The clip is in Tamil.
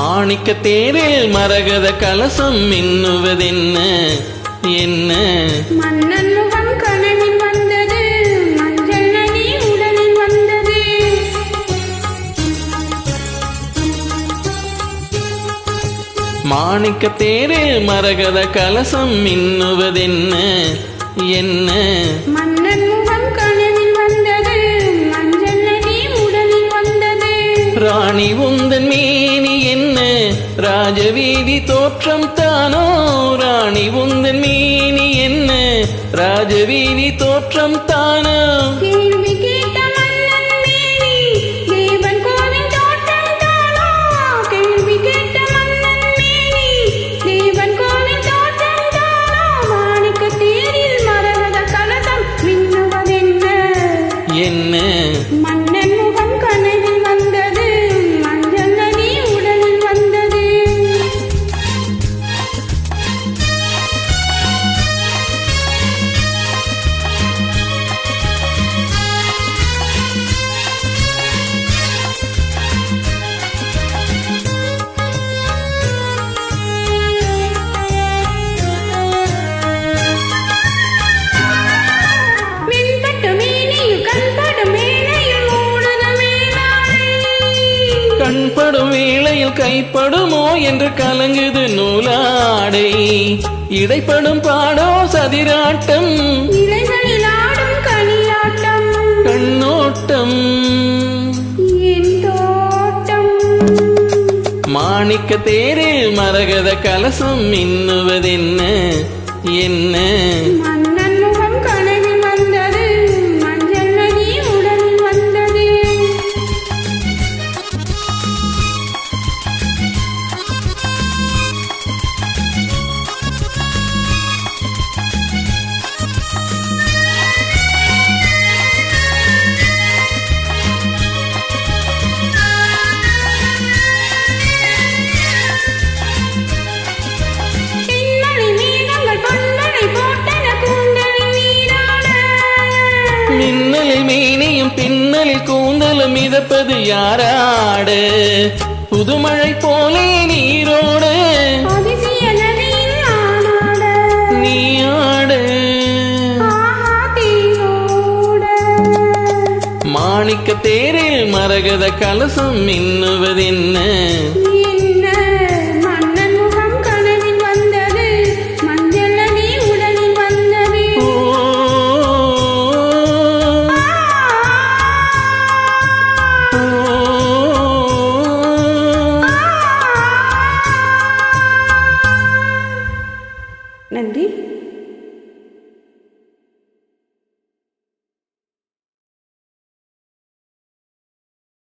மாணிக்க தேரில் மரகத கலசம் மின்னுவதென்ன என்ன? மன்னன் முகம் கனவில் வந்தது, மஞ்சள் நதி உடலில் வந்தது. மாணிக்க தேரில் மரகத கலசம் மின்னுவதென்ன என்ன? மன்னன் முகம் கனவில் வந்தது, மஞ்சள் நதி உடலில் வந்தது. ராணி உந்தன் மேனி என்ன ராஜவீதி தோற்றம் தானோ? ராணி உந்தன் மேனி என்ன ராஜவீதி தோற்றம் தானோ? கேள்வி கேட்ட மன்னன் மேனி தேவன் கோவில் தோற்றம் தானோ? கேள்வி கேட்ட மன்னன் மேனி தேவன் கோவில் தோற்றம் தானோ? மாணிக்க தேரில் மரகத கலசம் மின்னுவதென்ன என்ன? மன்னன் முகம் கனவில் வந்தது, மஞ்சள் நதி உடலில் வந்தது. வெண்பட்டு மேனியும் கண்படும் மேனையும் மூடுத மேலாடை. கண்படும் வேளையில் கைப்படுமோ என்று கலங்குது நூலாடை. இடைப்படும் பாடோ சதிராட்டம், இலைகளில் ஆடும் களியாட்டம். கண்ணோட்டம் என் தோட்டம். மாணிக்க தேரில் மரகத கலசம் மின்னுவதென்ன என்ன? மன்னன் முகம் கனவில் வந்தது, மஞ்சள் நதி உடலில் வந்தது. பின்னணி மேகங்கள் பொன்னடை போட்டன கூந்தலில் நீராட. மின்னலில் மேனியும் பின்னலில் கூந்தலும் மிதப்பது யாராடு? புதுமழை போலே நீரோடு அதிசய நதியில் ஆனாட. நீயாடு. ஆஹா தீயோட. மாணிக்க தேரில் மரகத கலசம் மின்னுவதென்ன